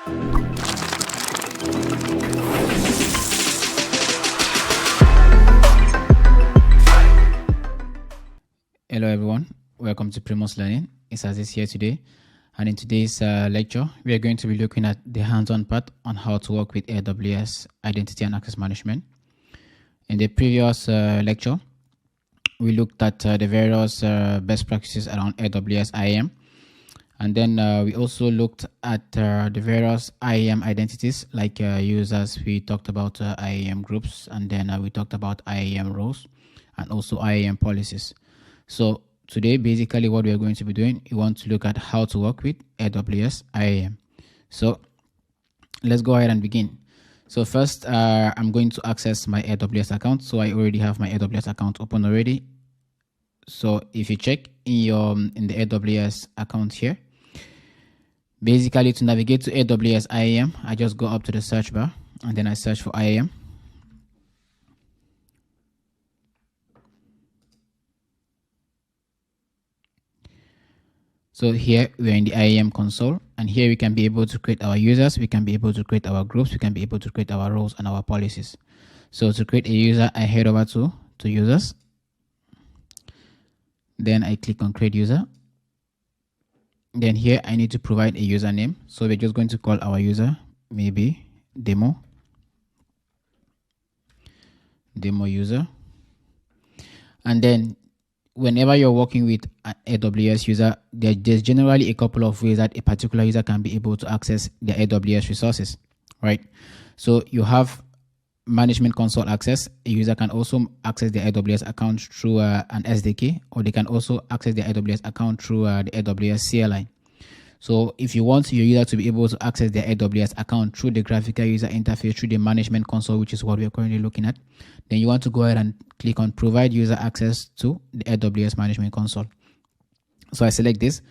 Hello everyone, welcome to Primus Learning. It's Aziz here today, and in today's lecture we are going to be looking at the hands-on part on how to work with AWS Identity and Access Management. In the previous lecture we looked at the various best practices around AWS IAM, and then we also looked at the various IAM identities like users. We talked about IAM groups, and then we talked about IAM roles and also IAM policies. So today, basically what we are going to be doing, we want to look at how to work with AWS IAM. So let's go ahead and begin. So first, I'm going to access my AWS account. So I already have my AWS account open already. So if you check in the AWS account here, basically to navigate to AWS IAM, I just go up to the search bar and then I search for IAM. So here we're in the IAM console, and here we can be able to create our users, we can be able to create our groups, we can be able to create our roles and our policies. So to create a user, I head over to users. Then I click on create user. Then here I need to provide a username. So we're just going to call our user maybe demo user. And then whenever you're working with an AWS user, there's generally a couple of ways that a particular user can be able to access the AWS resources, right? So you have management console access. A user can also access the AWS account through an SDK, or they can also access the AWS account through the AWS CLI. So if you want your user to be able to access their AWS account through the graphical user interface, through the management console, which is what we're currently looking at, then you want to go ahead and click on provide user access to the AWS management console. So I select this,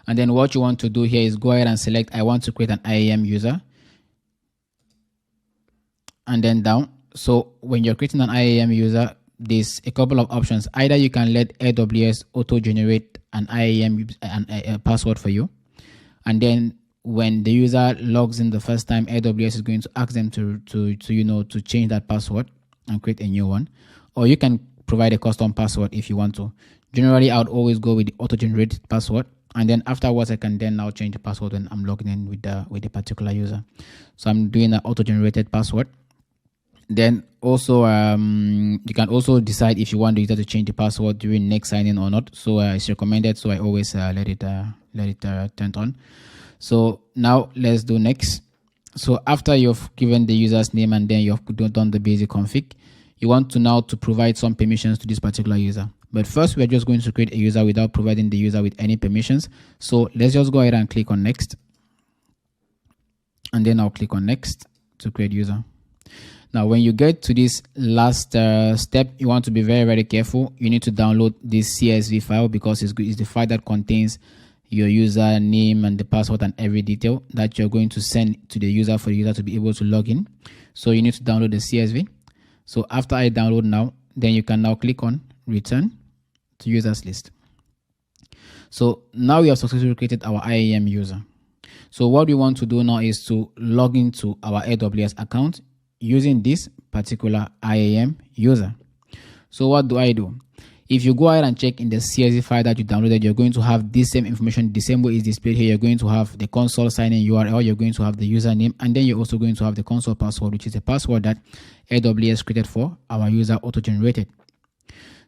and then what you want to do here is go ahead and select, I want to create an IAM user, and then down. So when you're creating an IAM user, there's a couple of options. Either you can let AWS auto-generate an IAM a password for you, and then when the user logs in the first time, AWS is going to ask them to change that password and create a new one. Or you can provide a custom password if you want to. Generally, I would always go with the auto-generated password, and then afterwards I can then now change the password when I'm logging in with the particular user. So I'm doing an auto-generated password. Then also you can also decide if you want the user to change the password during next sign-in or not. So it's recommended, so I always let it turned on. So now let's do next. So after you've given the user's name and then you've done the basic config, you want to now to provide some permissions to this particular user. But first, we're just going to create a user without providing the user with any permissions. So let's just go ahead and click on next, and then I'll click on next to create user. Now, when you get to this last step, you want to be very, very careful. You need to download this CSV file because it's the file that contains your user name and the password and every detail that you're going to send to the user for the user to be able to log in. So you need to download the CSV. So after I download now, then you can now click on return to users list. So now we have successfully created our IAM user. So what we want to do now is to log into our AWS account using this particular IAM user. So what do I do? If you go ahead and check in the CSV file that you downloaded, you're going to have this same information, the same way it's displayed here. You're going to have the console sign-in URL, you're going to have the username, and then you're also going to have the console password, which is a password that AWS created for our user auto-generated.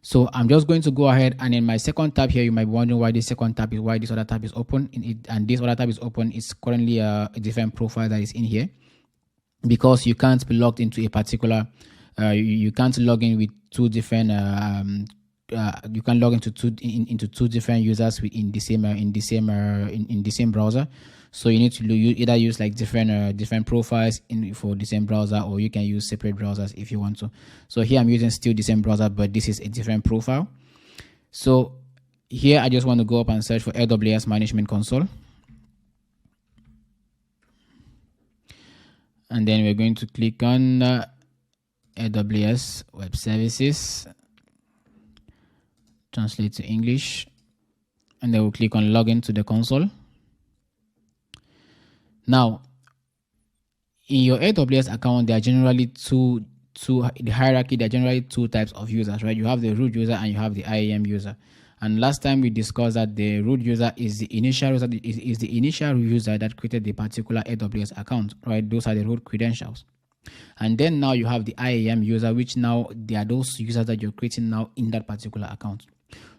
So I'm just going to go ahead, and in my second tab here, you might be wondering why this other tab is open, and this other tab is open. It's currently a different profile that is in here, because you can't be logged into a particular, you can't log in with two different, you can log into two different users in the same browser. So you need to either use like different profiles for the same browser, or you can use separate browsers if you want to. So here I'm using still the same browser, but this is a different profile. So here I just want to go up and search for AWS Management Console. And then we're going to click on AWS Web Services, translate to English, and then we'll click on login to the console. Now, in your AWS account, there are generally the hierarchy, there are generally two types of users, right? You have the root user and you have the IAM user. And last time we discussed that the root user is the initial user, is the initial user that created the particular AWS account, right? Those are the root credentials. And then now you have the IAM user, which now they are those users that you're creating now in that particular account.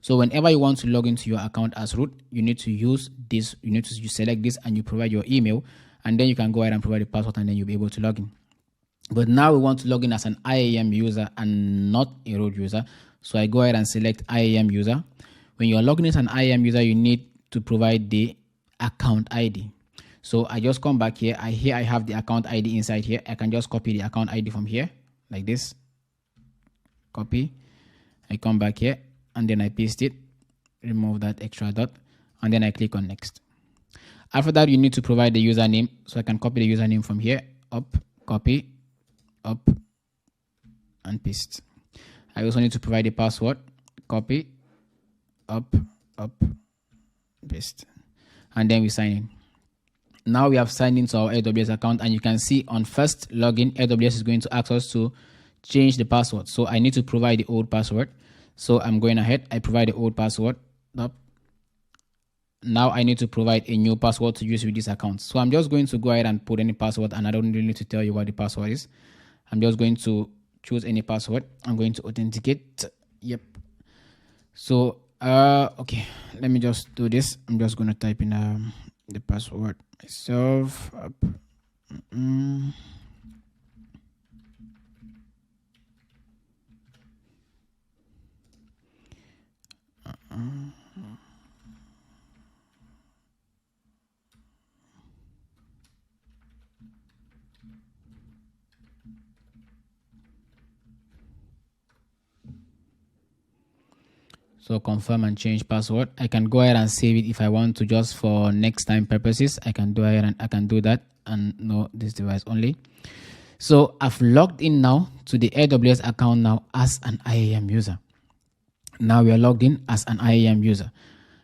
So whenever you want to log into your account as root, you need to use this, you select this and you provide your email, and then you can go ahead and provide the password and then you'll be able to log in. But now we want to log in as an IAM user and not a root user. So I go ahead and select IAM user. When you're logging as an IAM user, you need to provide the account ID. So I just come back here. Here I have the account ID inside here. I can just copy the account ID from here like this. Copy. I come back here and then I paste it. Remove that extra dot and then I click on next. After that, you need to provide the username. So I can copy the username from here. Up, copy, up, and paste. I also need to provide the password. Copy, up, paste. And then we sign in. Now we have signed into our AWS account, and you can see on first login, AWS is going to ask us to change the password. So I need to provide the old password. So I'm going ahead. I provide the old password. Up. Now I need to provide a new password to use with this account. So I'm just going to go ahead and put any password, and I don't really need to tell you what the password is. I'm just going to choose any password. I'm going to authenticate. Yep. So, okay, let me just do this. I'm just going to type in the password myself. So confirm and change password. I can go ahead and save it if I want to, just for next time purposes. I can go ahead and I can do that, and no, this device only. So I've logged in now to the AWS account now as an IAM user. Now we are logged in as an IAM user.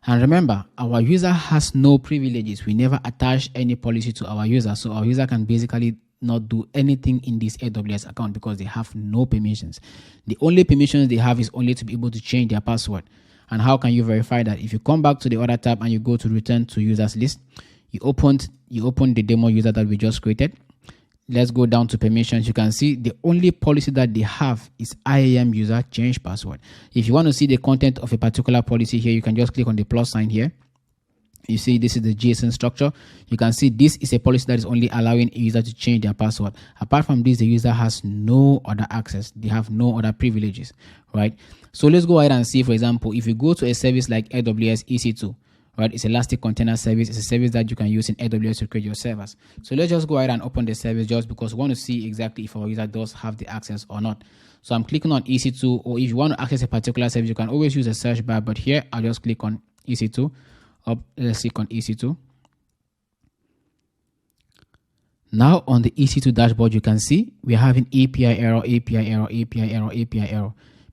And remember, our user has no privileges. We never attach any policy to our user. So our user can basically not do anything in this AWS account because they have no permissions. The only permissions they have is only to be able to change their password. And how can you verify that? If you come back to the other tab and you go to return to users list, you open the demo user that we just created. Let's go down to permissions. You can see the only policy that they have is IAM user change password. If you want to see the content of a particular policy here, you can just click on the plus sign here. You see, this is the JSON structure. You can see this is a policy that is only allowing a user to change their password. Apart from this, the user has no other access. They have no other privileges, right? So let's go ahead and see, for example, if you go to a service like AWS EC2, right? It's Elastic Container Service. It's a service that you can use in AWS to create your servers. So let's just go ahead and open the service just because we want to see exactly if our user does have the access or not. So I'm clicking on EC2, or if you want to access a particular service, you can always use a search bar, but here I'll just click on EC2. Let's click on EC2. Now on the EC2 dashboard, you can see we're having API error,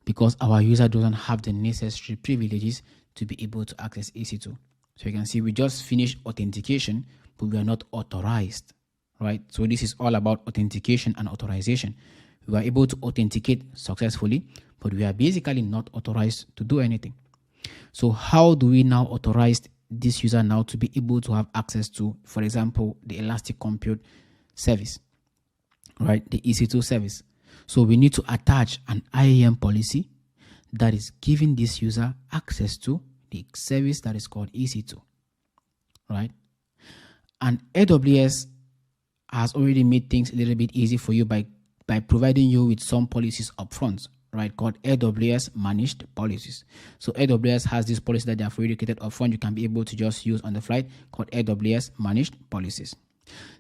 because our user doesn't have the necessary privileges to be able to access EC2. So you can see we just finished authentication, but we are not authorized, right? So this is all about authentication and authorization. We were able to authenticate successfully, but we are basically not authorized to do anything. So how do we now authorize this user now to be able to have access to, for example, the Elastic Compute service, right? The EC2 service. So we need to attach an IAM policy that is giving this user access to the service that is called EC2, right? And AWS has already made things a little bit easy for you by providing you with some policies upfront, right, called AWS Managed Policies. So AWS has this policy that they have already created upfront. You can be able to just use on the fly, called AWS Managed Policies.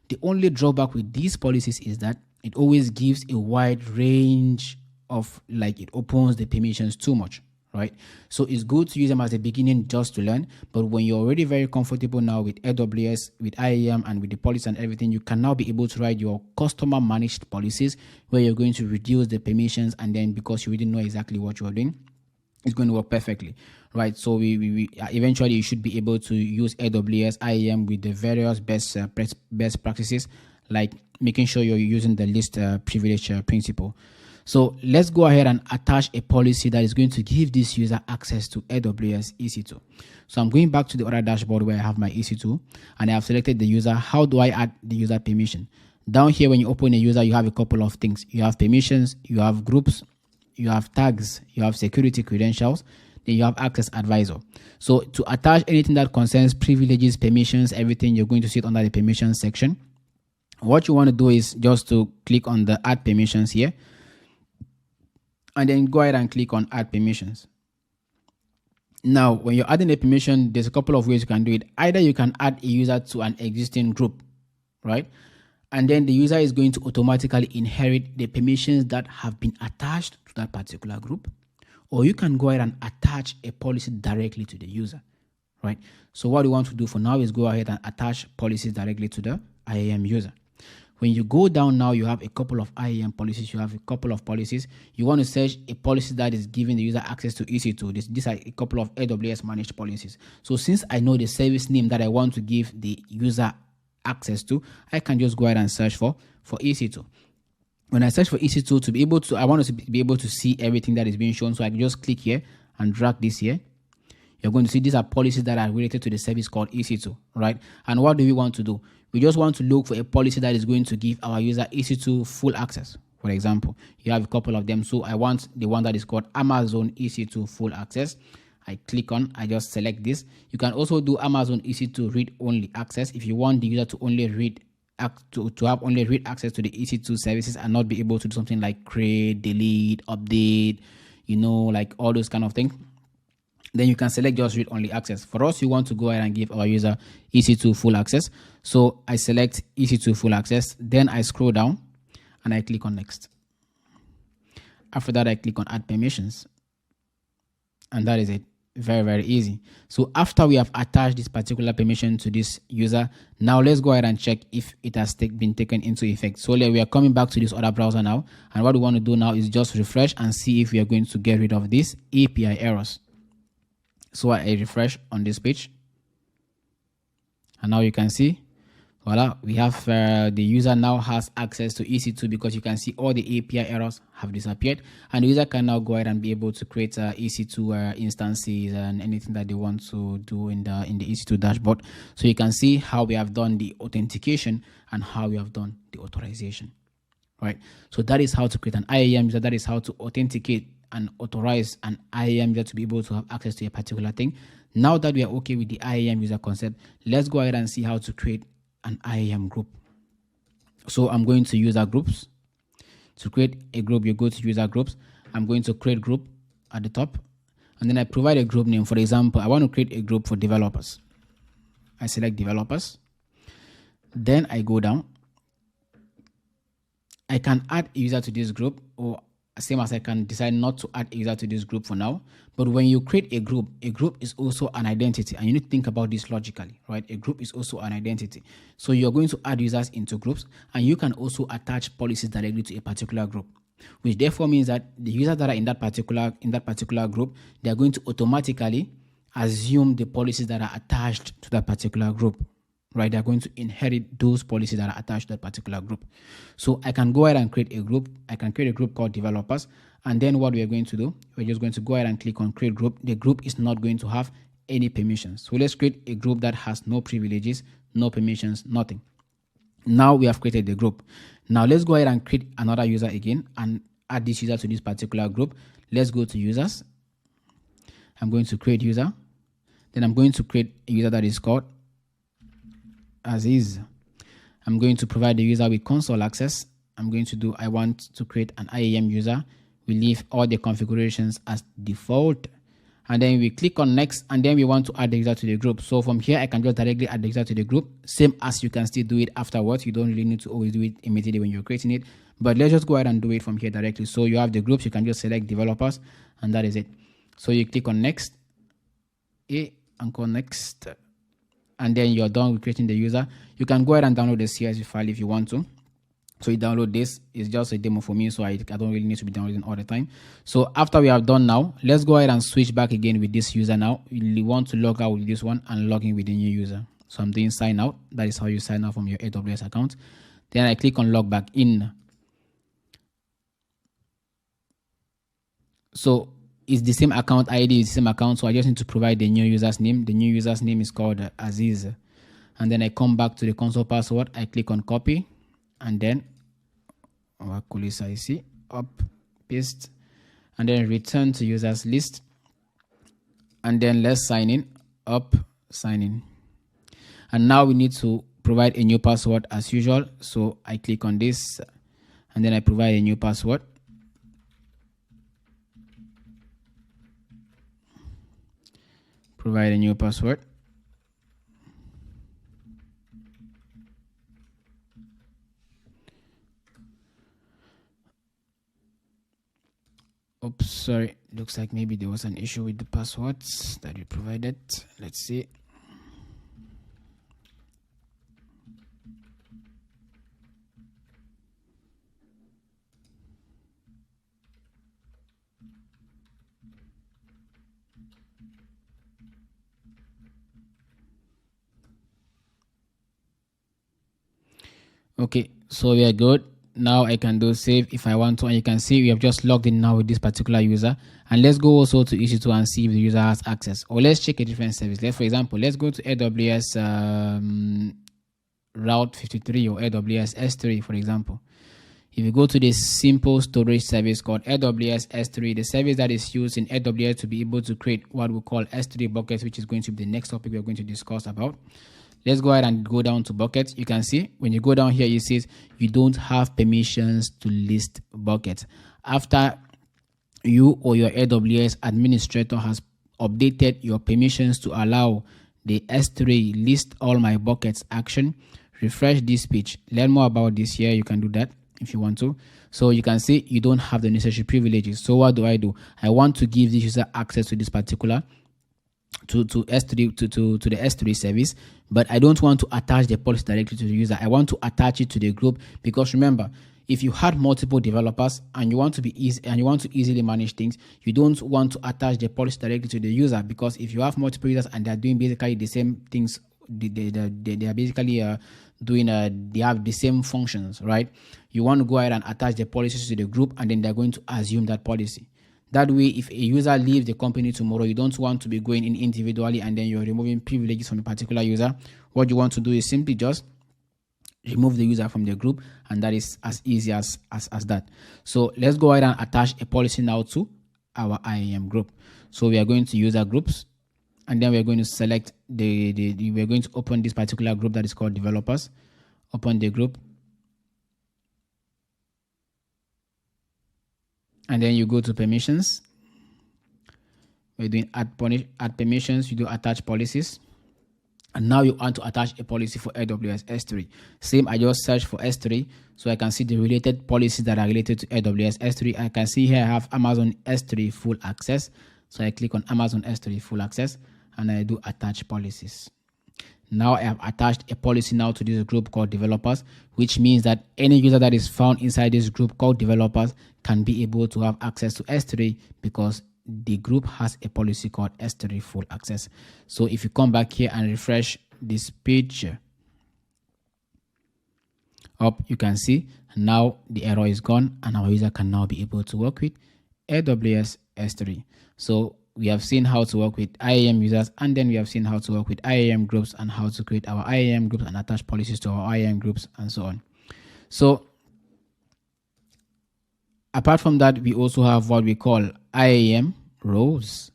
The only drawback with these policies is that it always gives a wide range of, like, it opens the permissions too much, right? So it's good to use them as a beginning just to learn, but when you're already very comfortable now with AWS, with IAM, and with the policy and everything, you can now be able to write your customer managed policies where you're going to reduce the permissions, and then because you already know exactly what you're doing, it's going to work perfectly, right? So we eventually you should be able to use AWS IAM with the various best practices like making sure you're using the least privilege principle. So let's go ahead and attach a policy that is going to give this user access to AWS EC2. So I'm going back to the other dashboard where I have my EC2 and I have selected the user. How do I add the user permission? Down here, when you open a user, you have a couple of things. You have permissions, you have groups, you have tags, you have security credentials, then you have access advisor. So to attach anything that concerns privileges, permissions, everything, you're going to see it under the permissions section. What you want to do is just to click on the add permissions here, and then go ahead and click on add permissions. Now, when you're adding a permission, there's a couple of ways you can do it. Either you can add a user to an existing group, right? And then the user is going to automatically inherit the permissions that have been attached to that particular group. Or you can go ahead and attach a policy directly to the user, right? So what you want to do for now is go ahead and attach policies directly to the IAM user. When you go down now, you have a couple of IAM policies. You have a couple of policies. You want to search a policy that is giving the user access to EC2. These are a couple of AWS managed policies. So since I know the service name that I want to give the user access to, I can just go ahead and search for EC2. When I search for EC2 to be able to, I want to be able to see everything that is being shown. So I can just click here and drag this here. You're going to see these are policies that are related to the service called EC2, right? And what do we want to do? We just want to look for a policy that is going to give our user EC2 full access. For example, you have a couple of them. So I want the one that is called Amazon EC2 full access. I click on, I just select this. You can also do Amazon EC2 read-only access if you want the user to only read to have only read access to the EC2 services and not be able to do something like create, delete, update, like all those kind of things. Then you can select just read-only access. For us, you want to go ahead and give our user EC2 full access. So I select EC2 full access. Then I scroll down and I click on next. After that, I click on add permissions. And that is it. Very, very easy. So after we have attached this particular permission to this user, now let's go ahead and check if it has been taken into effect. So we are coming back to this other browser now. And what we want to do now is just refresh and see if we are going to get rid of these API errors. So I refresh on this page. And now you can see, voila, we have the user now has access to EC2 because you can see all the API errors have disappeared. And the user can now go ahead and be able to create EC2 instances and anything that they want to do in the EC2 dashboard. So you can see how we have done the authentication and how we have done the authorization, right? So that is how to create an IAM user. That is how to authenticate and authorize an IAM user to be able to have access to a particular thing. Now that we are okay with the IAM user concept, let's go ahead and see how to create an IAM group. So I'm going to user groups. To create a group, you go to user groups. I'm going to create group at the top, and then I provide a group name. For example, I want to create a group for developers. I select developers. Then I go down. I can add a user to this group, or same as I can decide not to add a user to this group for now. But when you create a group is also an identity, and you need to think about this logically, right? A group is also an identity. So you're going to add users into groups, and you can also attach policies directly to a particular group, which therefore means that the users that are in that particular group, they are going to automatically assume the policies that are attached to that particular group. Right, they're going to inherit those policies that are attached to that particular group. So I can go ahead and create a group. I can create a group called developers. And then what we are going to do, we're just going to go ahead and click on create group. The group is not going to have any permissions. So let's create a group that has no privileges, no permissions, nothing. Now we have created the group. Now let's go ahead and create another user again and add this user to this particular group. Let's go to users. I'm going to create user. Then I'm going to create a user that is called as is. I'm going to provide the user with console access. I'm going to do, I want to create an IAM user. We leave all the configurations as default. And then we click on next, and then we want to add the user to the group. So from here, I can just directly add the user to the group. Same as you can still do it afterwards. You don't really need to always do it immediately when you're creating it. But let's just go ahead and do it from here directly. So you have the groups, you can just select developers, and that is it. So you click on next, and go next. And then you're done with creating the user. You can go ahead and download the CSV file if you want to. So you download this. It's just a demo for me, so I don't really need to be downloading all the time. So after we have done now, let's go ahead and switch back again with this user now. You want to log out with this one and log in with the new user. So I'm doing sign out. That is how you sign out from your AWS account. Then I click on log back in. So it's the same account ID, is the same account. So I just need to provide the new user's name. The new user's name is called Aziz. And then I come back to the console password. I click on copy, and then I see up, paste, and then return to users list. And then let's sign in, up, sign in. And now we need to provide a new password as usual. So I click on this, and then I provide a new password. Provide a new password. Oops, sorry. Looks like maybe there was an issue with the passwords that we provided. Let's see. Okay, so we are good. Now I can do save if I want to, and you can see we have just logged in now with this particular user. And let's go also to EC2 and see if the user has access. Or let's check a different service. For example, let's go to AWS Route 53 or AWS S3, for example. If you go to this simple storage service called AWS S3, the service that is used in AWS to be able to create what we call S3 buckets, which is going to be the next topic we're going to discuss about. Let's go ahead and go down to buckets. You can see when you go down here, it says you don't have permissions to list buckets. After you or your AWS administrator has updated your permissions to allow the S3 list all my buckets action, refresh this page. Learn more about this here. You can do that if you want to. So you can see you don't have the necessary privileges. So what do? I want to give this user access to this particular to S3 to the S3 service, but I don't want to attach the policy directly to the user. I want to attach it to the group, because remember, if you had multiple developers and you want to be easy and you want to easily manage things, you don't want to attach the policy directly to the user, because if you have multiple users and they're doing basically the same things, they are basically they have the same functions, right? You want to go ahead and attach the policies to the group, and then they're going to assume that policy. That way, if a user leaves the company tomorrow, you don't want to be going in individually and then you're removing privileges from a particular user. What you want to do is simply just remove the user from the group, and that is as easy as that. So let's go ahead and attach a policy now to our IAM group. So we are going to user groups, and then we're going to select we're going to open this particular group that is called developers. Open the group. And then you go to permissions. We're doing add permissions. You do attach policies. And now you want to attach a policy for AWS S3. Same, I just search for S3, so I can see the related policies that are related to AWS S3. I can see here I have Amazon S3 full access. So I click on Amazon S3 full access, and I do attach policies. Now I have attached a policy now to this group called developers, which means that any user that is found inside this group called developers can be able to have access to S3, because the group has a policy called S3 full access. So if you come back here and refresh this page up, you can see now the error is gone, and our user can now be able to work with AWS S3. So we have seen how to work with IAM users, and then we have seen how to work with IAM groups and how to create our IAM groups and attach policies to our IAM groups and so on. So apart from that, we also have what we call IAM roles.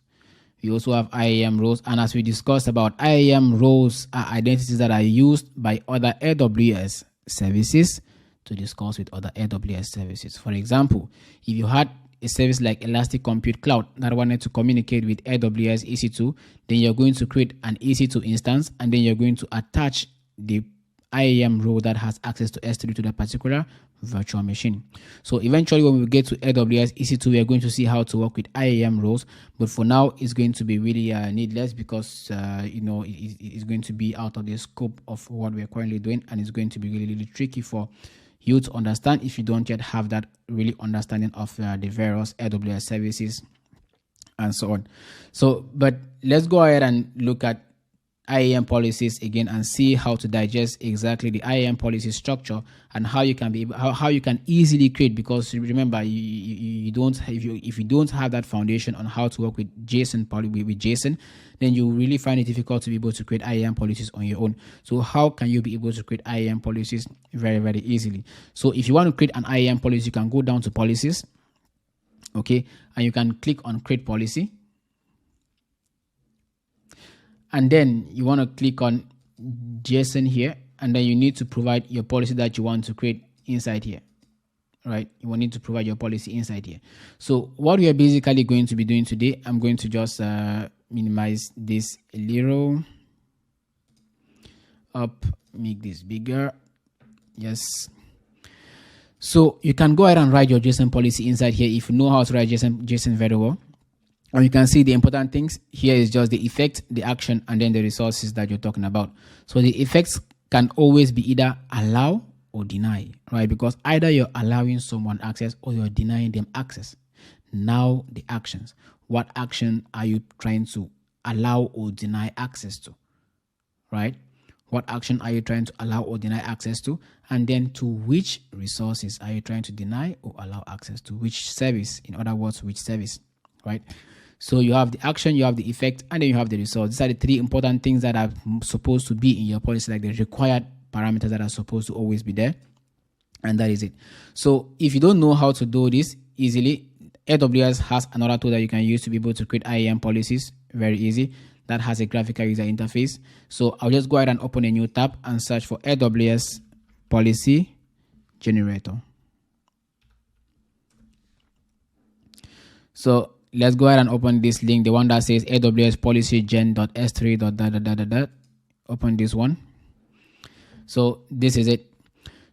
We also have IAM roles, and as we discussed about, IAM roles are identities that are used by other AWS services to discuss with other AWS services. For example, if you had a service like Elastic Compute Cloud that wanted to communicate with AWS EC2, then you're going to create an EC2 instance, and then you're going to attach the IAM role that has access to S3 to that particular virtual machine. So eventually, when we get to AWS EC2, we are going to see how to work with IAM roles. But for now, it's going to be really needless, because it's going to be out of the scope of what we're currently doing, and it's going to be really, really tricky for you to understand if you don't yet have that really understanding of the various AWS services and so on. So, but let's go ahead and look at IAM policies again and see how to digest exactly the IAM policy structure and how you can be able, how you can easily create, because remember you don't, if you don't have that foundation on how to work with JSON with JSON, then you really find it difficult to be able to create IAM policies on your own. So how can you be able to create IAM policies? Very, very easily. So if you want to create an IAM policy, you can go down to policies, okay, and you can click on create policy. And then you want to click on JSON here, and then you need to provide your policy that you want to create inside here, right? You will need to provide your policy inside here. So what we are basically going to be doing today, I'm going to just minimize this a little up, make this bigger. Yes. So you can go ahead and write your JSON policy inside here if you know how to write JSON very well. And you can see the important things here is just the effect, the action, and then the resources that you're talking about. So the effects can always be either allow or deny, right? Because either you're allowing someone access or you're denying them access. Now the actions. What action are you trying to allow or deny access to, right? What action are you trying to allow or deny access to? And then to which resources are you trying to deny or allow access to? Which service? In other words, which service, right? So you have the action, you have the effect, and then you have the result. These are the three important things that are supposed to be in your policy, like the required parameters that are supposed to always be there. And that is it. So if you don't know how to do this easily, AWS has another tool that you can use to be able to create IAM policies. Very easy. That has a graphical user interface. So I'll just go ahead and open a new tab and search for AWS Policy Generator. So let's go ahead and open this link, the one that says AWS Policy Gen.s3. Open this one. So this is it.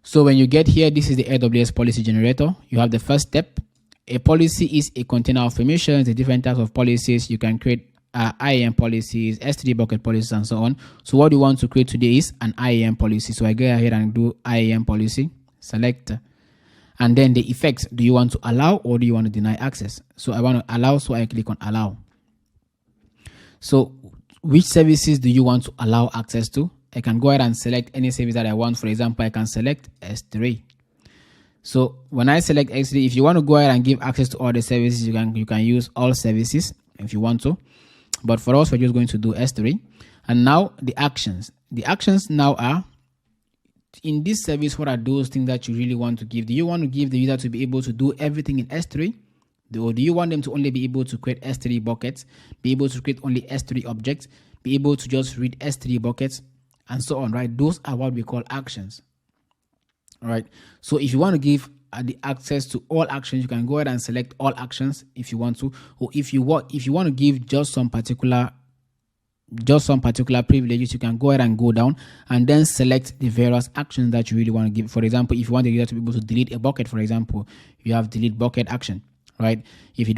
So when you get here, this is the AWS Policy Generator. You have the first step. A policy is a container of permissions, the different types of policies. You can create IAM policies, S3 bucket policies, and so on. So what you want to create today is an IAM policy. So I go ahead and do IAM policy, select, and then the effects. Do you want to allow or do you want to deny access? So I want to allow, so I click on allow. So which services do you want to allow access to? I can go ahead and select any service that I want. For example, I can select S3. So when I select S3, if you want to go ahead and give access to all the services, you can use all services if you want to. But for us, we're just going to do S3. And now the actions. The actions now are, in this service, what are those things that you really want to give? Do you want to give the user to be able to do everything in S3? Or do you want them to only be able to create S3 buckets, be able to create only S3 objects, be able to just read S3 buckets, and so on, right? Those are what we call actions. All right. So if you want to give the access to all actions, you can go ahead and select all actions if you want to, or if you want to give just some particular privileges, you can go ahead and go down and then select the various actions that you really want to give. For example, if you want the user to be able to delete a bucket, for example, you have delete bucket action, right? If you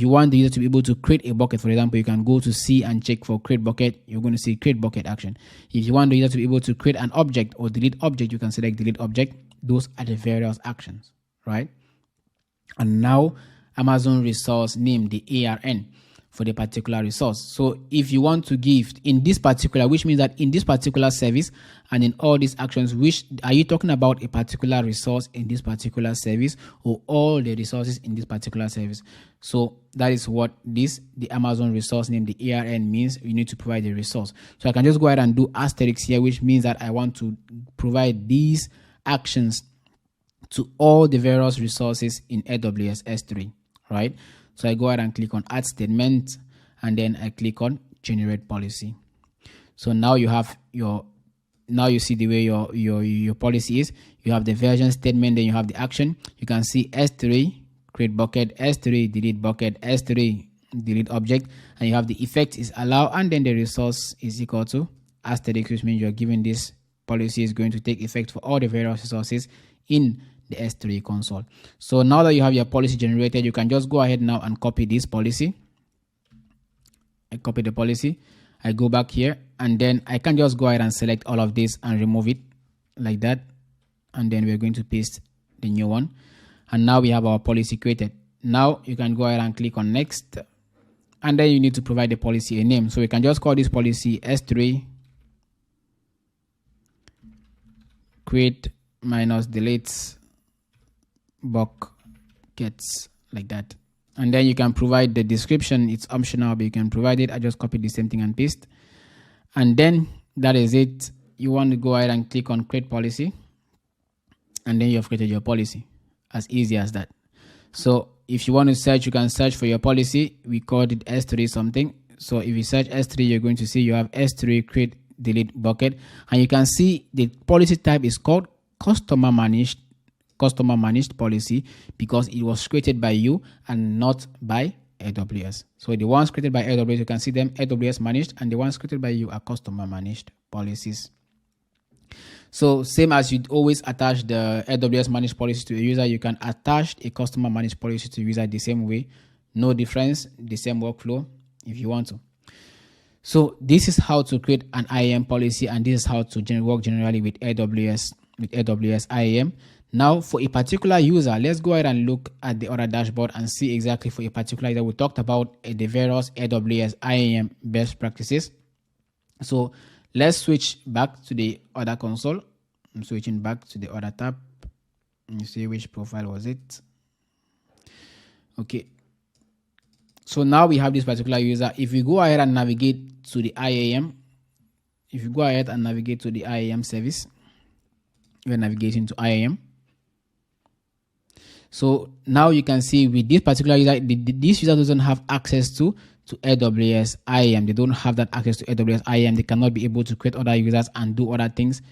want the user to be able to create a bucket, for example, you can go to C and check for create bucket. You're going to see create bucket action. If you want the user to be able to create an object or delete object, you can select delete object. Those are the various actions, right? And now Amazon resource name, the ARN for the particular resource. So if you want to give in this particular, which means that in this particular service and in all these actions, which are you talking about a particular resource in this particular service or all the resources in this particular service? So that is what the Amazon resource name, the ARN means. You need to provide the resource. So I can just go ahead and do asterisk here, which means that I want to provide these actions to all the various resources in AWS S3, right? So I go ahead and click on add statement, and then I click on generate policy. So now you have now you see the way your policy is. You have the version statement, then you have the action. You can see S3 create bucket, S3 delete bucket, S3 delete object, and you have the effect is allow, and then the resource is equal to asterisk, which means you're giving this policy is going to take effect for all the various resources in the S3 console. So now that you have your policy generated, you can just go ahead now and copy this policy. I copy the policy. I go back here, and then I can just go ahead and select all of this and remove it like that. And then we're going to paste the new one. And now we have our policy created. Now you can go ahead and click on next. And then you need to provide the policy a name. So we can just call this policy S3 create minus delete buckets like that. And then you can provide the description. It's optional, but you can provide it. I just copy the same thing and paste. And then that is it. You want to go ahead and click on create policy. And then you have created your policy. As easy as that. So if you want to search, you can search for your policy. We called it S3 something. So if you search S3, you're going to see you have S3 create delete bucket. And you can see the policy type is called customer managed policy, because it was created by you and not by AWS. So the ones created by AWS, you can see them AWS managed, and the ones created by you are customer managed policies. So same as you'd always attach the AWS managed policy to a user, you can attach a customer managed policy to a user the same way. No difference, the same workflow if you want to. So this is how to create an IAM policy, and this is how to work generally with AWS IAM. Now, for a particular user, let's go ahead and look at the other dashboard and see exactly for a particular user. We talked about the various AWS IAM best practices. So let's switch back to the other console. I'm switching back to the other tab. You see which profile was it? Okay. So now we have this particular user. If you go ahead and navigate to the IAM, service, we're navigating to IAM. So now you can see with this particular user, this user doesn't have access to AWS IAM. They don't have that access to AWS IAM. They cannot be able to create other users and do other things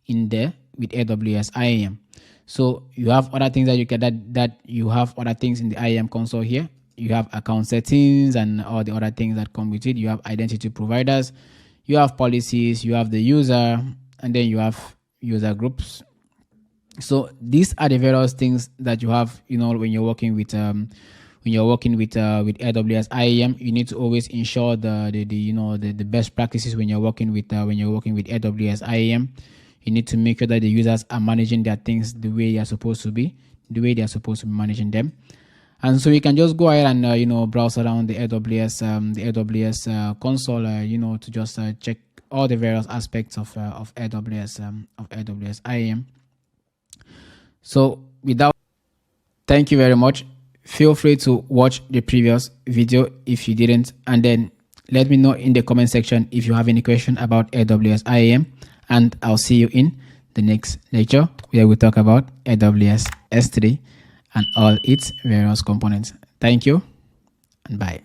in there with AWS IAM. So you have other things that you can you have other things in the IAM console here. You have account settings and all the other things that come with it. You have identity providers, you have policies, you have the user, and then you have user groups. So these are the various things that you have, when you're working with AWS IAM. You need to always ensure the best practices when you're working with AWS IAM. You need to make sure that the users are managing their things the way they are supposed to be managing them. And so you can just go ahead and browse around the AWS console, to just check all the various aspects of AWS IAM. So thank you very much. Feel free to watch the previous video if you didn't, and then let me know in the comment section if you have any question about AWS IAM, and I'll see you in the next lecture where we talk about AWS S3 and all its various components. Thank you and bye.